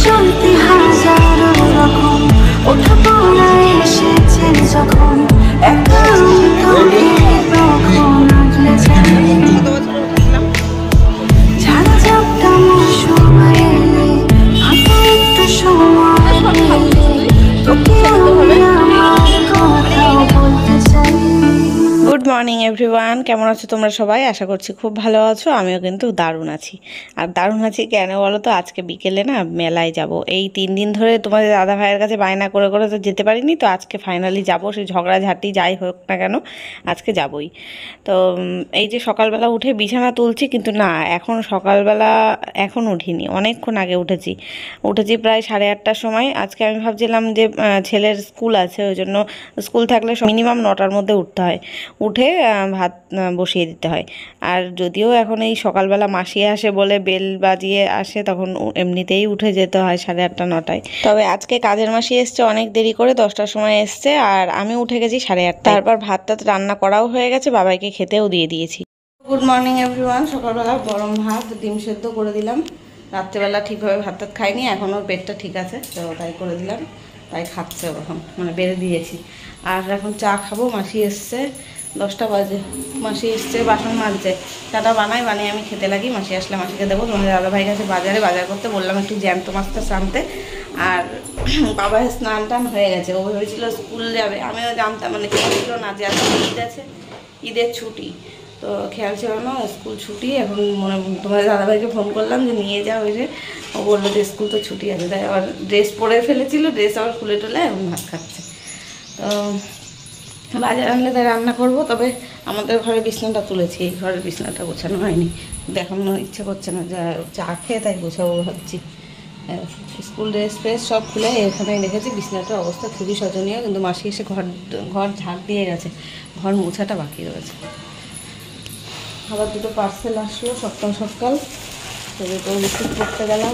চলতে হাজারো রকম ওঠা পড়া এসেছে যখন একা তোকে তখন আগলে ছাড়া যাবটা সময় এলে হাতে একটু সময় এলে তোকে আমি আমার কথাও বলতে চাই। গুড মর্নিং এভরিওয়ান, কেমন আছো তোমরা সবাই? আশা করছি খুব ভালো আছো। আমিও কিন্তু দারুণ আছি। আর দারুণ আছি কেন বলো তো, আজকে বিকেলে না মেলায় যাব। এই 3 দিন ধরে তোমাদের দাদা ভাইয়ের কাছে বায়না করে করে তো যেতে পারিনি, তো আজকে ফাইনালি যাব। সেই ঝগড়াঝাটি যাই হোক না কেন আজকে যাবই। তো এই যে সকালবেলা উঠে বিছানা তুলছি, কিন্তু না এখন সকালবেলা এখন উঠিনি, অনেকক্ষণ আগে উঠেছি প্রায় 8:30টার সময়। আজকে আমি ভাবছিলাম যে ছেলের স্কুল আছে, ওই জন্য স্কুল থাকলে মিনিমাম 9টার মধ্যে উঠতে হয়, উঠে ভাত বসিয়ে দিতে হয়। আর যদিও এখন এই সকালবেলা মাসি আসে বলে বেল বাজিয়ে আসে, তখন এমনিতেই উঠে যেতে হয় 8:30 9টায়। তবে আজকে কাজের মাসি এসছে অনেক দেরি করে, 10টার সময় এসছে, আর আমি উঠে গেছি 8:30টায়। তারপর ভাতটা রান্না করাও হয়ে গেছে, বাবাইকে খেতেও দিয়ে দিয়েছি। Good morning everyone. সকালবেলা গরম ভাত ডিম সেদ্ধ করে দিলাম। রাত্রেবেলা ঠিকভাবে ভাত টাত খাইনি, এখন ওর পেটটা ঠিক আছে তো তাই করে দিলাম, তাই খাচ্ছে এখন, মানে বেড়ে দিয়েছি। আর এখন চা খাবো। মাসি এসছে 10টা বাজে, মাসি এসছে বাসন মাজছে, চাটা বানিয়ে আমি খেতে লাগি। মাসি আসলে মাসিকে দেবো। তোমাদের দাদা ভাই গেছে বাজার করতে, বললাম একটু জ্যান্ত মাছটা আনতে। আর বাবা স্নান টান হয়ে গেছে, ও ভেবেছিল স্কুল যাবে, আমিও জানতাম, মানে কেউ ছিল না যে আজকে ঈদ আছে, ঈদের ছুটি, তো খেয়াল ছিল না স্কুল ছুটি। এখন মনে তোমাদের দাদাভাইকে ফোন করলাম যে নিয়ে যাও, ওই যে ও বললো যে স্কুল তো ছুটি আছে, তাই আবার ড্রেস পরে ফেলেছিল, ড্রেস আবার খুলে টুলে এখন ভাত খাচ্ছে। তো বাজার আনলে তাই রান্না করবো। তবে আমাদের ঘরে বিছনাটা তুলেছি, এই ঘরের বিছনাটা গোছানো হয়নি, দেখানো ইচ্ছে করছে না, যা চা খেয়ে তাই গোছাবো ভাবছি। স্কুল ড্রেস ফ্রেস সব খুলে এখানেই রেখেছি। বিছনাটার অবস্থা খুবই শোচনীয়, কিন্তু মাসি এসে ঘর ঝাড় দিয়ে গেছে, ঘর মোছাটা বাকি রয়েছে। আবার দুটো পার্সেল আসলো সকাল তো দুটো রিসিভ করতে গেলাম,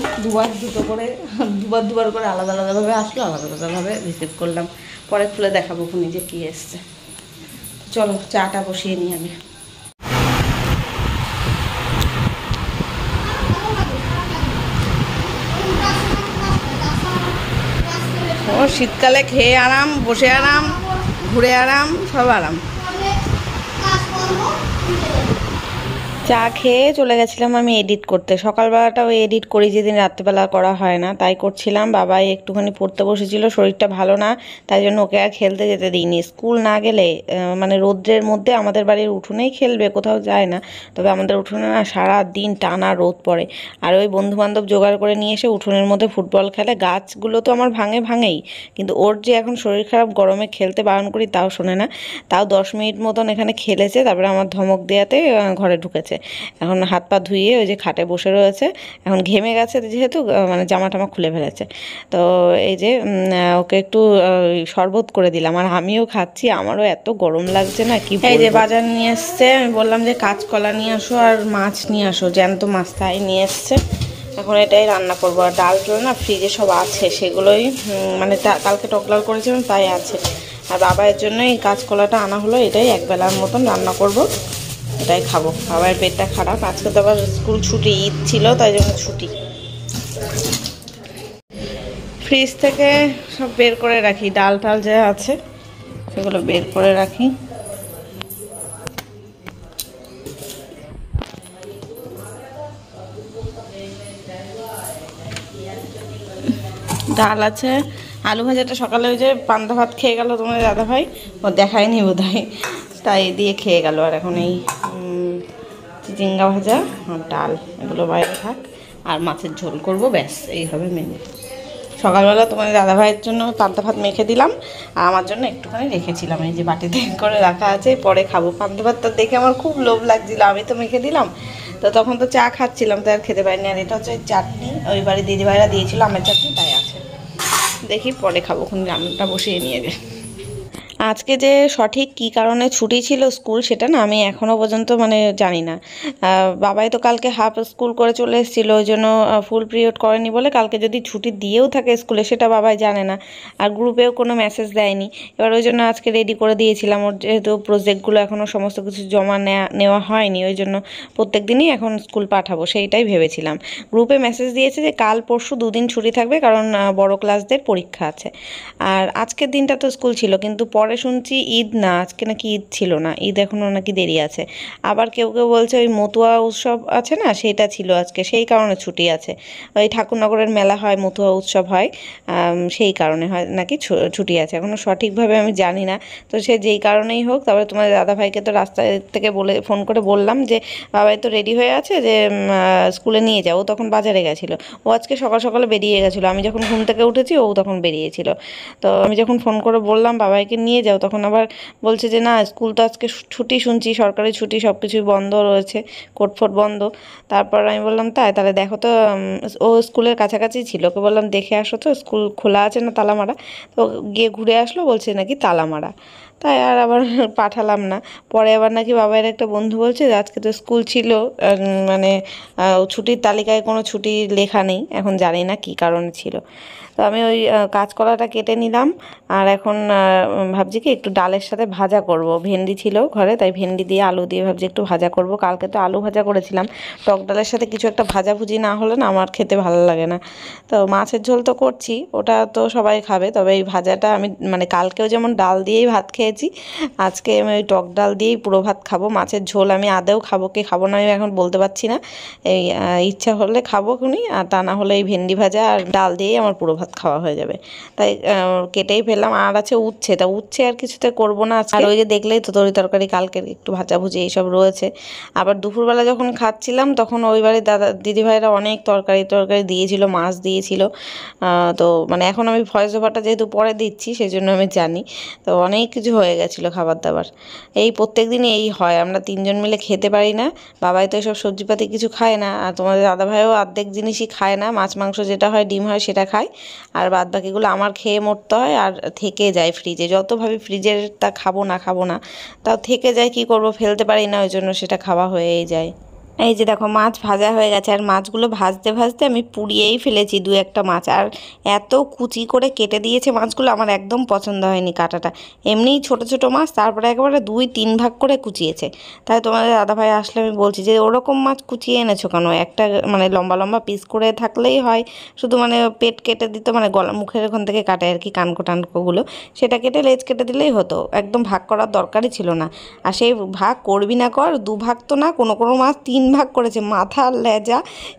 দুবার করে আলাদা আলাদাভাবে আসলো, আলাদাভাবে রিসিভ করলাম। পরে খুলে দেখাবো খুনি যে কী এসছে। চলো চাটা বসিয়ে নিই আমি। ও শীতকালে খেয়ে আরাম, বসে আরাম, ঘুরে আরাম, সব আরাম। চা খেয়ে চলে গেছিলাম আমি এডিট করতে। সকালবেলাটাও এডিট করি, যেদিন রাত্রিবেলা করা হয় না তাই করছিলাম। বাবাই একটুখানি পড়তে বসেছিল, শরীরটা ভালো না, তাই জন্য ওকে আর খেলতে যেতে দিইনি। স্কুল না গেলে মানে রৌদ্রের মধ্যে আমাদের বাড়ির উঠোনেই খেলবে, কোথাও যায় না। তবে আমাদের উঠোনে না সারা দিন টানা রোদ পড়ে, আর ওই বন্ধুবান্ধব জোগাড় করে নিয়ে এসে উঠোনের মধ্যে ফুটবল খেলে। গাছগুলো তো আমার ভাঙেই, কিন্তু ওর যে এখন শরীর খারাপ, গরমে খেলতে বারণ করি তাও শোনে না। তাও 10 মিনিট মতন এখানে খেলেছে, তারপরে আমার ধমক দেওয়াতে ঘরে ঢুকেছে। এখন হাত পা ধুয়ে ওই যে খাটে বসে রয়েছে, এখন ঘেমে গেছে যেহেতু, মানে জামা টামা খুলে ফেলেছে। তো এই যে ওকে একটু শরবত করে দিলাম, আর আমিও খাচ্ছি। আমারও এত গরম লাগছে না কি। এই যে বাজার নিয়ে এসছে, আমি বললাম যে কাঁচকলা নিয়ে আসো আর মাছ নিয়ে আসো, জ্যান্ত মাছ, তাই নিয়ে এসছে। এখন এটাই রান্না করবো। আর ডালগুলো না ফ্রিজে সব আছে, সেগুলোই মানে কালকে টক ডাল করেছিলাম তাই আছে। আর বাবার জন্য এই কাঁচকলাটা আনা হলো, এটাই একবেলার মতন রান্না করব, এটাই খাবো। বাবার পেটটা খারাপ, আজকে তো আবার স্কুল ছুটি, ঈদ ছিল তাই জন্য ছুটি। ফ্রিজ থেকে সব বের করে রাখি, ডাল টাল যা আছে সেগুলো বের করে রাখি। ডাল আছে, আলু ভাজাটা সকালে ওই যে পান্তা ভাত খেয়ে গেল তোমার দাদা ভাই, ও দেখায়নি বোধহয়, তাই দিয়ে খেয়ে গেল। আর এখন এই চিচিঙ্গা ভাজা আর ডাল, এগুলো বাইরে থাক, আর মাছের ঝোল করব, ব্যাস এই হবে মেনু। সকালবেলা তোমার দাদা ভাইয়ের জন্য পান্তা ভাত মেখে দিলাম, আর আমার জন্য একটুখানি রেখেছিলাম, এই যে বাটিতে করে রাখা আছে, পরে খাবো। পান্তা ভাতটা দেখে আমার খুব লোভ লাগছিল, আমি তো মেখে দিলাম, তো তখন তো চা খাচ্ছিলাম, তাই আর খেতে পারিনি। আর এটা হচ্ছে চাটনি, ওই বাড়ি দিদিভাইরা দিয়েছিল আমের চাটনি, তাই আছে, দেখি পরে খাবো, রান্নাটা বসিয়ে নিয়ে গে। আজকে যে সঠিক কী কারণে ছুটি ছিল স্কুল সেটা না আমি এখনও পর্যন্ত মানে জানি না। বাবাই তো কালকে হাফ স্কুল করে চলে এসেছিলো, ওই জন্য ফুল পিরিয়ড করেনি বলে কালকে যদি ছুটি দিয়েও থাকে স্কুলে সেটা বাবাই জানে না, আর গ্রুপেও কোনো মেসেজ দেয়নি। এবার ওই জন্য আজকে রেডি করে দিয়েছিলাম, ওর যেহেতু প্রজেক্টগুলো এখনও সমস্ত কিছু জমা নেওয়া হয়নি, ওই জন্য প্রত্যেক দিনই এখন স্কুল পাঠাবো সেইটাই ভেবেছিলাম। গ্রুপে মেসেজ দিয়েছে যে কাল পরশু দুদিন ছুটি থাকবে, কারণ বড় ক্লাসদের পরীক্ষা আছে। আর আজকের দিনটা তো স্কুল ছিল, কিন্তু পরে শুনছি ঈদ না, আজকে নাকি ঈদ ছিল না, ঈদ এখনও নাকি দেরি আছে। আবার কেউ কেউ বলছে ওই মতুয়া উৎসব আছে না, সেটা ছিল আজকে, সেই কারণে ছুটি আছে। ওই ঠাকুরনগরের মেলা হয়, মতুয়া উৎসব হয়, সেই কারণে হয় নাকি ছুটি আছে, এখনও সঠিকভাবে আমি জানি না। তো সে যেই কারণেই হোক, তারপরে তোমার দাদাভাইকে তো রাস্তা থেকে ফোন করে বললাম যে বাবাই তো রেডি হয়ে আছে, যে স্কুলে নিয়ে যাও। ও তখন বাজারে গেছিলো, ও আজকে সকাল সকালে বেরিয়ে গেছিলো, আমি যখন ঘুম থেকে উঠেছি ও তখন বেরিয়েছিল। তো আমি যখন ফোন করে বললাম বাবাইকে নিয়ে যাও, তখন আবার বলছে যে না স্কুল তো আজকে ছুটি, শুনছি সরকারি ছুটি, সব কিছুই বন্ধ রয়েছে, কোর্ট ফোর্ট বন্ধ। তারপর আমি বললাম তাহলে দেখো তো, ও স্কুলের কাছাকাছি ছিল, ওকে বললাম দেখে আসো তো স্কুল খোলা আছে না তালা মারা। তো গিয়ে ঘুরে আসলো, বলছে নাকি তালা মারা। তাই আর আবার পাঠালাম না। পরে আবার নাকি বাবার একটা বন্ধু বলছে যে আজকে তো স্কুল ছিল, মানে ছুটির তালিকায় কোনো ছুটি লেখা নেই, এখন জানি না কী কারণে ছিল। তো আমি ওই কাঁচকলাটা কেটে নিলাম, আর এখন ভাবছি কি একটু ডালের সাথে ভাজা করব। ভেন্ডি ছিল ঘরে, তাই ভেন্ডি দিয়ে আলু দিয়ে ভাবছি একটু ভাজা করব। কালকে তো আলু ভাজা করেছিলাম, টক ডালের সাথে কিছু একটা ভাজাভুজি না হলে না আমার খেতে ভালো লাগে না। তো মাছের ঝোল তো করছি, ওটা তো সবাই খাবে, তবে এই ভাজাটা আমি মানে কালকেও যেমন ডাল দিয়েই ভাত খেয়েছি, আজকে আমি ওই টক ডাল দিয়েই পুরো ভাত খাবো। মাছের ঝোল আমি আদেও খাবো কি খাবো না আমি এখন বলতে পারছি না, এই ইচ্ছা হলে খাবো খুনি, আর তা না হলে এই ভেন্ডি ভাজা আর ডাল দিয়েই আমার পুরো ভাত খাওয়া হয়ে যাবে। তাই কেটেই ফেললাম। আর আছে উচ্ছে, তা উচ্ছে আর কিছুতে করবো না আজকে। আর ওই যে দেখলেই তো তরকারি কালকের একটু ভাজাভুজি এইসব রয়েছে। আবার দুপুরবেলা যখন খাচ্ছিলাম তখন ওই বাড়ির দিদিভাইরা অনেক তরকারি দিয়েছিল, মাছ দিয়েছিল। তো মানে এখন আমি ভয়েস ওভারটা যেহেতু পরে দিচ্ছি সেই জন্য আমি জানি, তো অনেক কিছু হয়ে গেছিলো খাবার দাবার। এই প্রত্যেক দিনই এই হয়, আমরা তিনজন মিলে খেতে পারি না। বাবাই তো এসব সবজিপাতি কিছু খায় না, আর তোমাদের দাদাভাইও অর্ধেক জিনিসই খায় না, মাছ মাংস যেটা হয় ডিম হয় সেটা খায়, আর বাদ বাকিগুলো আমার খেয়ে মরতে হয়, আর থেকে যায় ফ্রিজে। যত ভাবি ফ্রিজেরটা খাবো না, তাও থেকে যায়, কি করব, ফেলতে পারি না, ওই জন্য সেটা খাওয়া হয়েই যায়। এই যে দেখো মাছ ভাজা হয়ে গেছে, আর মাছগুলো ভাজতে ভাজতে আমি পুড়িয়েই ফেলেছি দু একটা মাছ, আর এত কুচি করে কেটে দিয়েছে মাছগুলো, আমার একদম পছন্দ হয়নি কাটাটা। এমনিই ছোট ছোট মাছ, তারপরে একেবারে 2-3 ভাগ করে কুচিয়েছে। তাই তোমাদের দাদাভাই আসলে আমি বলছি যে ওরকম মাছ কুচিয়ে এনেছো কেন, একটা মানে লম্বা লম্বা পিস করে থাকলেই হয়, শুধু মানে পেট কেটে দিত, মানে গলা মুখের ওখান থেকে কাটে আর কি, কানকো টানকোগুলো, সেটা কেটে লেজ কেটে দিলেই হতো, একদম ভাগ করার দরকারই ছিল না। আর সেই ভাগ করবি না কর, 2 ভাগ তো না, কোনো কোনো মাছ 3 ভাগ করেছে, মাথা লেজা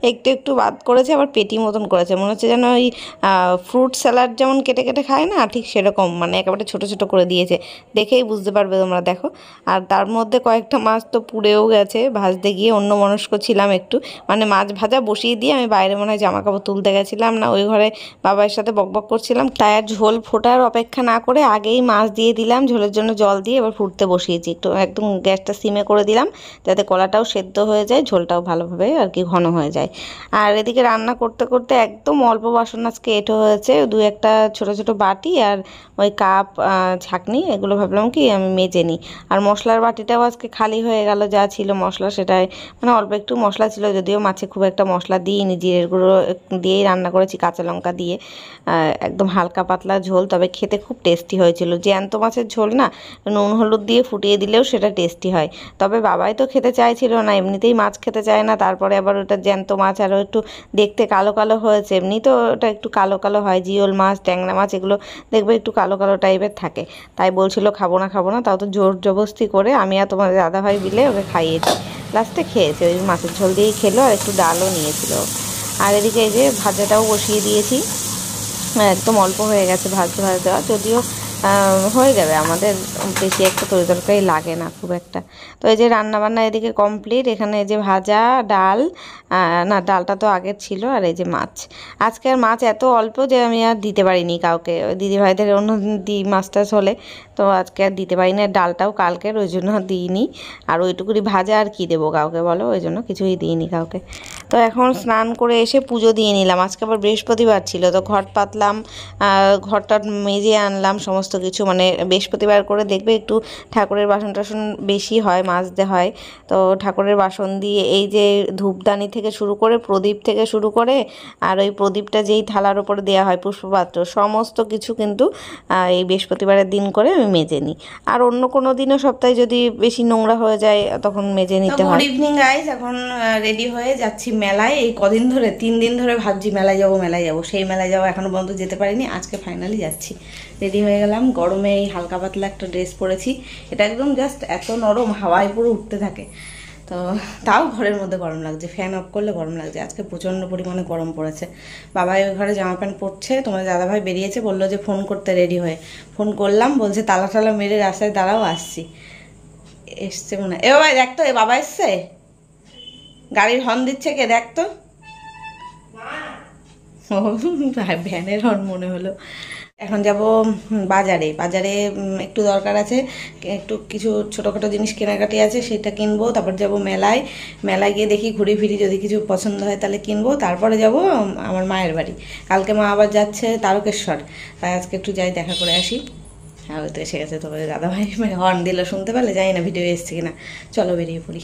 একটু একটু বাদ করেছে, আবার পেটি মতন করেছে, মনে হচ্ছে যেন ওই ফ্রুট স্যালাড যেমন কেটে কেটে খায় না, ঠিক সেরকম, মানে একেবারে ছোট ছোট করে দিয়েছে, দেখেই বুঝতে পারবে তোমরা, দেখো। আর তার মধ্যে কয়েকটা মাছ তো পুড়েও গেছে, ভাজতে গিয়ে অন্যমনস্ক ছিলাম একটু, মানে মাছ ভাজা বসিয়ে দিয়ে আমি বাইরে মনে হয় জামা কাপড় তুলতে গেছিলাম না, ওই ঘরে বাবার সাথে বকবক করছিলাম, তাই আর ঝোল ফোটার অপেক্ষা না করে আগেই মাছ দিয়ে দিলাম, ঝোলের জন্য জল দিয়ে এবার ফুটতে বসিয়েছি, একটু একদম গ্যাসটা সিমে করে দিলাম, যাতে কলাটাও সেদ্ধ হয়ে যায়, ঝোলটাও ভালোভাবে আর কি ঘন হয়ে যায়। আর এদিকে রান্না করতে করতে একদম অল্প বাসন আজকে এঁটো হয়েছে, 2-1টা ছোট ছোট বাটি আর ওই কাপ ছাঁকনি, এগুলো ভাবলাম কি আমি মেজে নিই। আর মশলার বাটিটাও আজকে খালি হয়ে গেল, যা ছিল মশলা সেটাই, মানে অল্প একটু মশলা ছিল, যদিও মাছে খুব একটা মশলা দিইনি, জিরের গুঁড়ো দিয়েই রান্না করেছি, কাঁচা লঙ্কা দিয়ে, একদম হালকা পাতলা ঝোল, তবে খেতে খুব টেস্টি হয়েছিল। জ্যান্ত মাছের ঝোল না, নুন হলুদ দিয়ে ফুটিয়ে দিলেও সেটা টেস্টি হয়। তবে বাবাই তো খেতে চাইছিল না, এমনিতেই মাছ খেতে চায় না, তারপরে আবার ওটা জ্যান্ত মাছ, আরও একটু দেখতে কালো কালো হয়েছে, এমনি তো ওটা একটু কালো কালো হয়, জিওল মাছ ট্যাংরা মাছ এগুলো দেখবে একটু কালো কালো টাইপের থাকে, তাই বলছিল খাবো না, তাও তো জোর জবরদস্তি করে আমি আর তোমাদের দাদাভাই মিলে ওকে খাইয়েছি, লাস্টে খেয়েছে, ওই মাছের ঝোল দিয়েই খেলো, আর একটু ডালও নিয়েছিল। আর এদিকে এই যে ভাজাটাও বসিয়ে দিয়েছি, একদম অল্প হয়ে গেছে ভাজতে দেওয়া, যদিও হয়ে যাবে, আমাদের বেশি একটা তরকারি লাগে না খুব একটা। তো এই যে রান্নাবান্না এদিকে কমপ্লিট, এখানে এই যে ভাজা, ডাল, না ডালটা তো আগের ছিল, আর এই যে মাছ। আজকে আর মাছ এত অল্প যে আমি আর দিতে পারিনি কাউকে, ওই দিদিভাইদের অন্য মাছ টাছ হলে, তো আজকে আর দিতে পারি না, ডালটাও কালকের, ওই জন্য দিইনি, আর ওইটুকুনি ভাজা আর কি দেবো কাউকে বলো, ওই জন্য কিছুই দিইনি কাউকে। তো এখন স্নান করে এসে পুজো দিয়ে নিলাম। আজকে আবার বৃহস্পতিবার ছিল, তো ঘট পাতলাম, ঘরটা মেজে আনলাম সমস্ত কিছু। মানে বৃহস্পতিবার করে দেখবে একটু ঠাকুরের বাসন টাসন বেশি হয়, মাজতে হয়। তো ঠাকুরের বাসন দিয়ে এই যে ধূপদানি থেকে শুরু করে প্রদীপ থেকে শুরু করে, আর ওই প্রদীপটা যেই থালার ওপরে দেওয়া হয় পুষ্পপাত্র, সমস্ত কিছু কিন্তু এই বৃহস্পতিবারের দিন করে আমি মেজে নিই। আর অন্য কোনো দিনও সপ্তাহে যদি বেশি নোংরা হয়ে যায় তখন মেজে নিতে হয়। গুড ইভিনিং গাইস, এখন রেডি হয়ে যাচ্ছি মেলায়। এই কদিন ধরে 3 দিন ধরে ভাবছি মেলায় যাবো মেলায় যাবো, সেই মেলায় যাবো, এখনো পর্যন্ত যেতে পারিনি। আজকে ফাইনালি যাচ্ছি, রেডি হয়ে গেলাম। গরমে এই হালকা পাতলা একটা ড্রেস পরেছি, এটা একদম জাস্ট এত নরম, হাওয়ায় পুরো উঠতে থাকে। তো তাও ঘরের মধ্যে গরম লাগছে, ফ্যান অফ করলে গরম লাগছে। আজকে প্রচণ্ড পরিমাণে গরম পড়েছে। বাবাই ওই ঘরে জামা প্যান্ট পরছে, তোমার দাদাভাই বেরিয়েছে, বললো যে ফোন করতে রেডি হয়ে। ফোন করলাম, বলছে তালা টালা মেরে রাস্তায় দাঁড়াও, আসছি। এসছে মনে হয়। এ বাবা দেখ তো, এ বাবা এসছে, গাড়ির হর্ন দিচ্ছে কে, দেখ তো। ও ভ্যানের হর্ন মনে হলো। এখন যাব বাজারে, বাজারে একটু দরকার আছে, একটু কিছু ছোটোখাটো জিনিস কেনাকাটি আছে, সেটা কিনবো। তারপর যাব মেলায়, মেলায় গিয়ে দেখি ঘুরে ফিরি, যদি কিছু পছন্দ হয় তাহলে কিনবো। তারপরে যাব আমার মায়ের বাড়ি, কালকে মা আবার যাচ্ছে তারকেশ্বর, তাই আজকে একটু যাই, দেখা করে আসি। হ্যাঁ ওই তো এসে গেছে তোমার দাদাভাই, মানে হর্ন দিল শুনতে পারলে, জানি না ভিডিও এসছে কিনা। চলো বেরিয়ে পড়ি।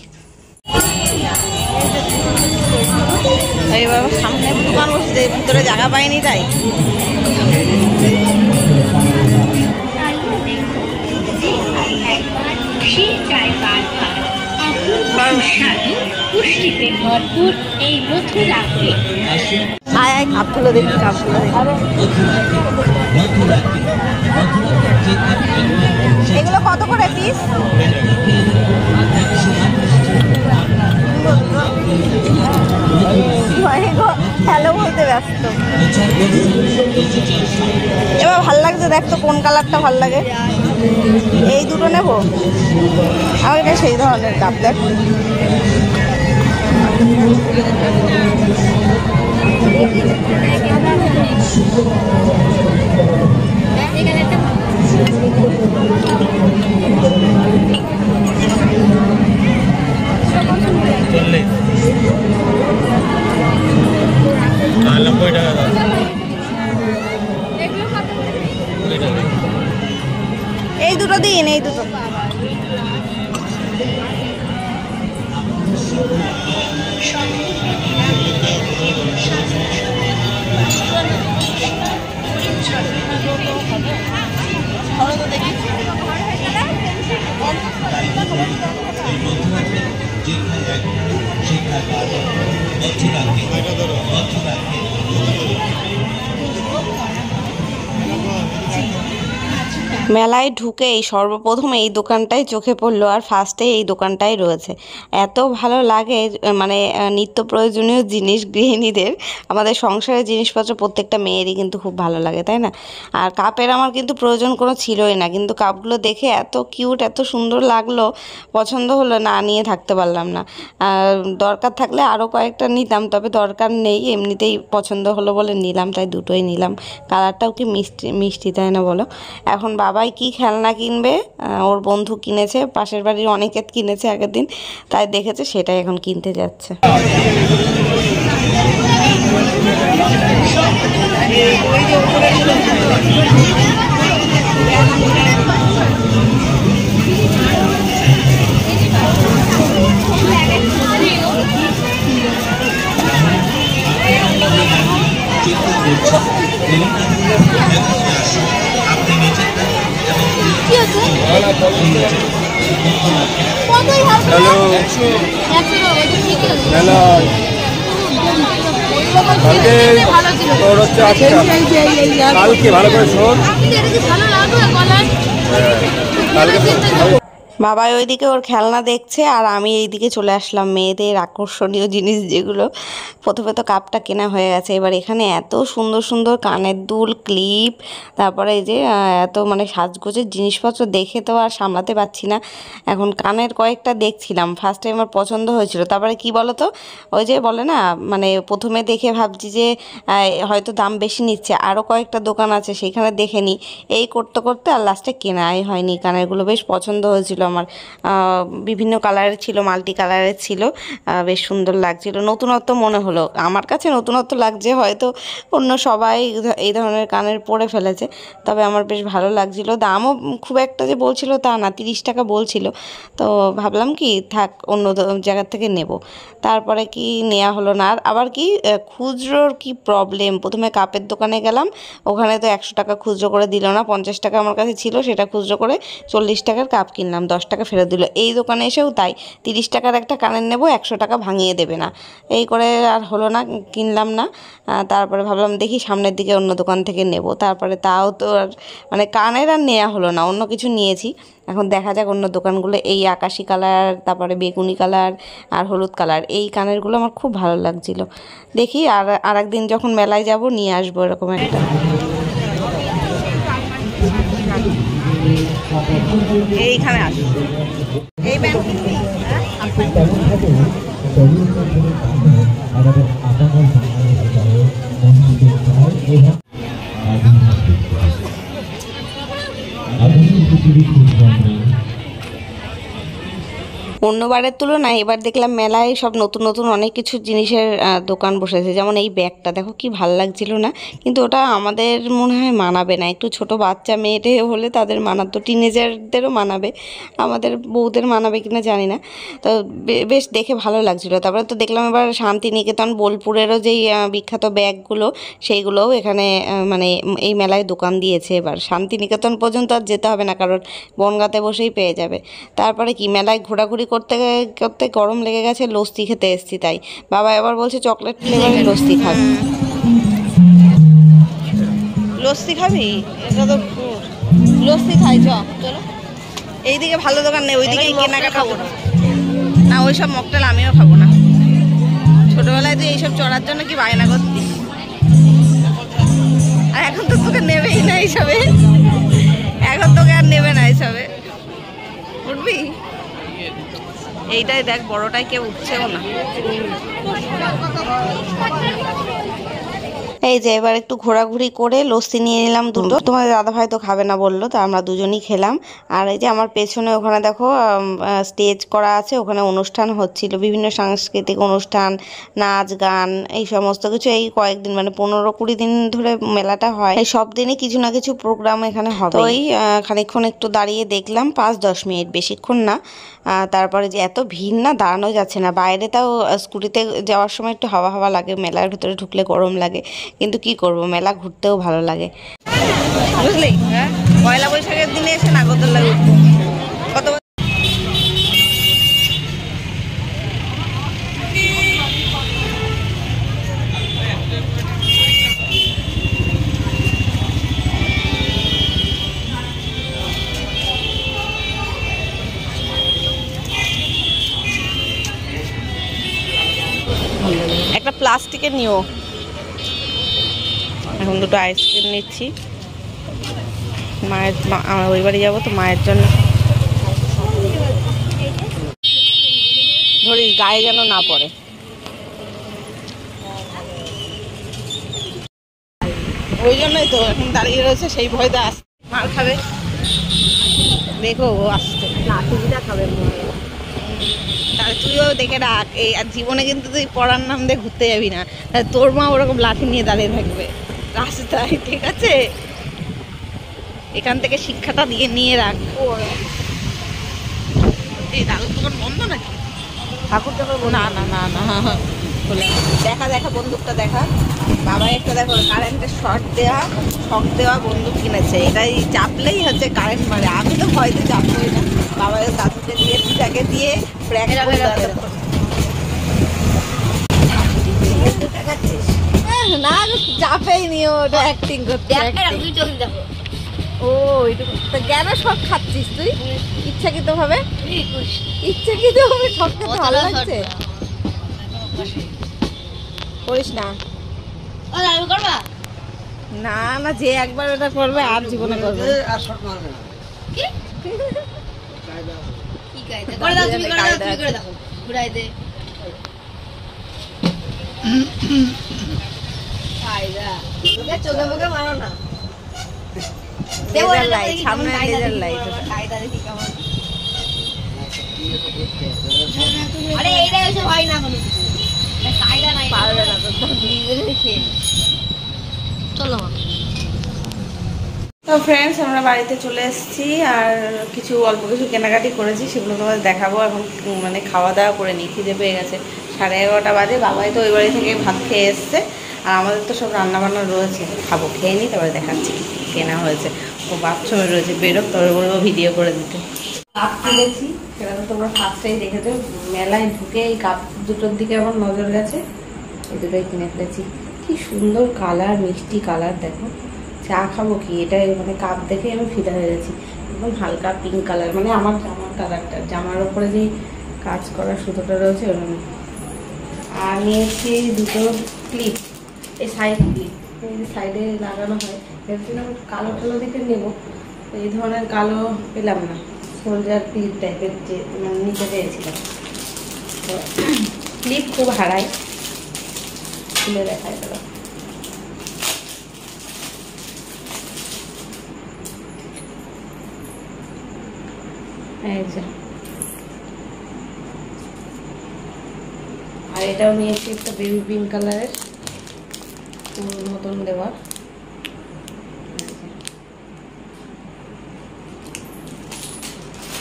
এইবার সামনে দোকান বসছে, ভিতরে জায়গা পাইনি তাই। পুষ্টিতে ভরপুর এই মথুর আপেল। আয় আয়, কাপগুলো দেখি, কাপগুলো এগুলো কত করে পিস? হ্যালো বলতে ব্যস্ত। এবার ভাল লাগছে, দেখ তো কোন কালারটা ভাল লাগে। এই দুটো নেবো, আমার এটা সেই ধরনের কাপ দেখ। এই দুটো দিন, এই দুটো। মেলায় ঢুকেই সর্বপ্রথম এই দোকানটাই চোখে পড়লো, আর ফার্স্টে এই দোকানটাই রয়েছে। এত ভালো লাগে, মানে নিত্য প্রয়োজনীয় জিনিস গৃহিণীদের, আমাদের সংসারের জিনিসপত্র প্রত্যেকটা মেয়েরই কিন্তু খুব ভালো লাগে, তাই না? আর কাপের আমার কিন্তু প্রয়োজন কোনো ছিলই না, কিন্তু কাপগুলো দেখে এত কিউট, এত সুন্দর লাগলো, পছন্দ হলো, না নিয়ে থাকতে পারলাম না। দরকার থাকলে আরও কয়েকটা নিতাম, তবে দরকার নেই, এমনিতেই পছন্দ হলো বলে নিলাম, তাই দুটোই নিলাম। কালারটাও কি মিষ্টি মিষ্টি, তাই না বলো? এখন বাবাই কি খেলনা কিনবে, ওর বন্ধু কিনেছে, পাশের বাড়ির অনেকে কিনেছে আগের দিন, তাই দেখেছে, সেটাই এখন কিনতে যাচ্ছে। কালকে ভালো করে শোন, বাবা ওইদিকে ওর খেলনা দেখছে, আর আমি এইদিকে চলে আসলাম মেয়েদের আকর্ষণীয় জিনিস যেগুলো। প্রথমে তো কাপটা কেনা হয়ে গেছে, এবার এখানে এত সুন্দর সুন্দর কানের দুল, ক্লিপ, তারপরে এই যে এত মানে সাজগোজের জিনিসপত্র দেখে তো আর সামলাতে পারছি না। এখন কানের কয়েকটা দেখছিলাম, ফার্স্টে আমার পছন্দ হয়েছিল, তারপরে কি বলো তো, ওই যে বলে না, মানে প্রথমে দেখে ভাবছি যে হয়তো দাম বেশি নিচ্ছে, আরও কয়েকটা দোকান আছে সেখানে দেখে নিই, এই করতে করতে আর লাস্টে কেনাই হয়নি। কানেরগুলো বেশ পছন্দ হয়েছিল আমার, বিভিন্ন কালারের ছিল, মাল্টি কালারের ছিল, বেশ সুন্দর লাগছিল, নতুনত্ব মনে হলো আমার কাছে, নতুনত্ব লাগছে, হয়তো অন্য সবাই এই ধরনের কানের পরে ফেলেছে, তবে আমার বেশ ভালো লাগছিল। দামও খুব একটা যে বলছিল তা না, 30 টাকা বলছিল, তো ভাবলাম কি থাক অন্য জায়গার থেকে নেব, তারপরে কি নেওয়া হলো না। আর আবার কি খুচরোর কি প্রবলেম, প্রথমে কাপের দোকানে গেলাম, ওখানে তো 100 টাকা খুচরো করে দিল না, 50 টাকা আমার কাছে ছিল, সেটা খুচরো করে 40 টাকার কাপ কিনলাম, 10 টাকা ফেরত দিল। এই দোকানে এসেও তাই, 30 টাকার একটা কানের নেব, 100 টাকা ভাঙিয়ে দেবে না, এই করে আর হলো না, কিনলাম না। তারপরে ভাবলাম দেখি সামনের দিকে অন্য দোকান থেকে নেব, তারপরে তাও তো আর মানে কানের আর নেওয়া হলো না, অন্য কিছু নিয়েছি। এখন দেখা যাক অন্য দোকানগুলো, এই আকাশি কালার, তারপরে বেগুনি কালার আর হলুদ কালার, এই কানেরগুলো আমার খুব ভালো লাগছিল। দেখি আর একদিন যখন মেলায় যাব নিয়ে আসবো এরকম একটা। এইখানে আস, এই ব্যাংক অন্যবারের তুলনায় এবার দেখলাম মেলায় সব নতুন নতুন অনেক কিছু জিনিসের দোকান বসেছে, যেমন এই ব্যাগটা দেখো কি ভাল লাগছিল না, কিন্তু ওটা আমাদের মনে হয় মানাবে না, একটু ছোট বাচ্চা মেয়েটে হলে তাদের মানাতো, টিনেজারদেরও মানাবে, আমাদের বউদের মানাবে কিনা জানি না, তো বেশ দেখে ভালো লাগছিল। তারপরে তো দেখলাম এবার শান্তিনিকেতন বোলপুরেরও যেই বিখ্যাত ব্যাগগুলো, সেইগুলোও এখানে মানে এই মেলায় দোকান দিয়েছে। এবার শান্তিনিকেতন পর্যন্ত আর যেতে হবে না, কারণ বনগাঁতে বসেই পেয়ে যাবে। তারপরে কি মেলায় ঘোরাঘুরি করতে করতে গরম লেগে গেছে, লস্যি খেতে এসেছি, তাই বাবা এবার বলছে চকলেট ফ্লেভারের লস্যি খাবে। লস্যি খাবি? এটা তো লস্যি খাই, চলো এইদিকে ভালো দোকান নেই, ওইদিকে কেনাকাটা খাবো না, ওইসব মকটেল আমিও খাবো না। ছোটবেলায় তুই এইসব চড়ার জন্য কি বায়না করতি, আর এখন তো তোকে নেবেই না এইসবে, এখন তোকে আর নেবে না এইসবে, উঠবি? এইটাই দেখ, বড়টাই কেউ উঠছেও না। এই যে এবার একটু ঘোরাঘুরি করে লস্যি নিয়ে নিলাম দুটো, তোমাদের দাদাভাই তো খাবে না বললো, তো আমরা দুজনই খেলাম। আর এই যে আমার পেছনে ওখানে দেখো স্টেজ করা আছে, ওখানে অনুষ্ঠান হচ্ছিল, বিভিন্ন সাংস্কৃতিক অনুষ্ঠান, নাচ গান, এই সমস্ত কিছু। এই কয়েকদিন মানে 15-20 দিন ধরে মেলাটা হয়, এই সব দিনই কিছু না কিছু প্রোগ্রাম এখানে হবে। তো ওই খানিকক্ষণ একটু দাঁড়িয়ে দেখলাম, 5-10 মিনিট, বেশিক্ষণ না। তারপরে যে এত ভিড় না, দাঁড়ানো যাচ্ছে না বাইরে, তাও স্কুটিতে যাওয়ার সময় একটু হাওয়া হাওয়া লাগে, মেলার ভিতরে ঢুকলে গরম লাগে, কিন্তু কি করব, মেলা ঘুরতেও ভালো লাগে, বুঝলি? হ্যাঁ, পয়লা বৈশাখের দিনে এসে নাগরদোল্লা উঠবো, কত একটা প্লাস্টিকের নিও। এখন দুটো আইসক্রিম নিচ্ছি, মায়ের আমার ওই বাড়ি যাবো তো, মায়ের জন্য ধরিস গায়ে যেন না পড়ে। ওই জন্যই তো এখন দাঁড়িয়ে রয়েছে, সেই ভয়টা আসছে, মার খাবে দেখো, ও আসছে লাঠিটা খাবে, তাহলে তুইও দেখে রাখ, এই আর জীবনে কিন্তু তুই পড়ার নাম দিয়ে ঘুরতে যাবি না, তাহলে তোর মা ওরকম লাঠি নিয়ে দাঁড়িয়ে থাকবে রাস্তায়, ঠিক আছে? এখান থেকে শিক্ষাটা দিয়ে নিয়ে রাখ। এই দাদুর দোকান বন্ধ নাকি? ঠাকুর দোকান না না না না, দেখা দেখা বন্দুকটা দেখা, বাবা একটা দেখো কারেন্টের শক দেওয়া বন্দুক কিনেছে, এটাই চাপলেই হচ্ছে কারেন্ট মারে, আমি তো ভয়তে চাপবই না, বাবা দাদুকে দিয়ে পিঠাকে দিয়ে না চাপেই নিও, ওটা অ্যাক্টিং করতে, ও কেন সব খাচ্ছিস তুই ইচ্ছাকৃত ভাবে? ইচ্ছাকৃত ভাবে সব খেতে ভালো লাগছে, করিস না। না না, যে একবার ওটা করবে আর জীবনে করবে চোখে মুখে মারো না, সামনে লেজার লাইট, আরে এইটা এসে হয় না কোনো কিছু কায়দা নাই পারবে না তো নিজেই খেয়ে চলো তো ফ্রেন্ডস আমরা বাড়িতে চলে এসেছি আর অল্প কিছু কেনাকাটি করেছি, সেগুলো তোমাদের দেখাবো। এখন মানে খাওয়া দাওয়া করে নিই, খিদে পেয়ে গেছে। 11:30 বাজে। বাবাই তো ওই বাড়ি থেকে ভাত খেয়ে এসছে, আর আমাদের তো সব রান্নাবান্না রয়েছে, খাবো, খেয়ে নিই, তারপরে দেখাচ্ছি কী কী কেনা হয়েছে। ও বাথরুমে রয়েছে, বেরোক তবে বলবো ভিডিও করে দিতে। কাপ কিনেছি, সেটা তো তোমরা ফার্স্টেই দেখেছো। মেলায় ঢুকে এই কাপ দুটোর দিকে আমার নজর গেছে, এই দুটোই কিনে ফেলেছি। কি সুন্দর কালার, মিষ্টি কালার, দেখো। চা খাবো কি, এটা মানে কাপ দেখে আমি ফিদা হয়ে গেছি। একদম হালকা পিঙ্ক কালার, মানে আমার জামার কালারটা, জামার ওপরে যেই কাজ করা সুতোটা রয়েছে ওরকম। আর নিয়েছি দুটো ক্লিপ, এই সাইড ক্লিপ, এই সাইডে লাগানো হয়। ভেবেছিলাম কালো টালো দেখে নেবো, এই ধরনের কালো পেলাম না, সোলজার ক্লিপ টাইপের যে মানে নিতে পেয়েছিলাম। তো ক্লিপ খুব হারায়, খুলে দেখায় তারা। এই যে, আর এটাও নিয়েছি একটা বেবি পিঙ্ক কালারের, ফুল মতন দেওয়া।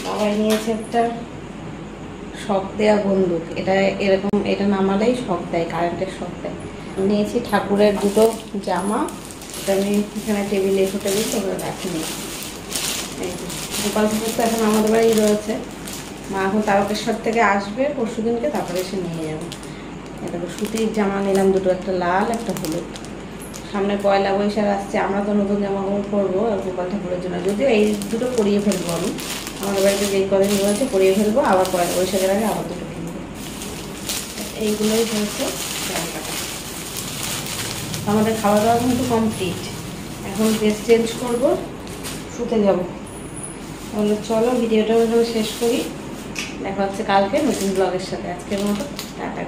বাবাই নিয়েছে একটা শক দেয়া বন্দুক, এটা এরকম, এটা নামালেই শক দেয়, কারেন্টের শক দেয়। নিয়েছি ঠাকুরের দুটো জামা, এটা আমি এখানে টেবিলে ফুটে দিই, ওগুলো রাখিনি। এই যে গোপাল ঠাকুর তো এখন আমাদের বাড়ি রয়েছে, মা এখন তারকেশ্বর থেকে আসবে পরশু দিনকে, তারপরে এসে নিয়ে যাবো। এটা সুতির জামা নিলাম দুটো, একটা লাল একটা হলুদ। সামনে পয়লা বৈশাখ আসছে, আমরা তো নতুন জামা কাপড় পরবো গোপাল ঠাকুরের জন্য। যদিও এই দুটো পরিয়ে ফেলবো, আমি আমাদের বাড়িতে যেই কদিন রয়েছে পরিয়ে ফেলবো, আবার পয়লা বৈশাখের আগে আবার দুটো কিনবো। এইগুলোই হচ্ছে জায়গাটা। আমাদের খাওয়া দাওয়া কিন্তু কমপ্লিট, এখন ড্রেস চেঞ্জ করবো, শুতে যাবো। তাহলে চলো ভিডিওটা শেষ করি, দেখা হচ্ছে কালকে নতুন ব্লগের সাথে। আজকের মতো টাটা।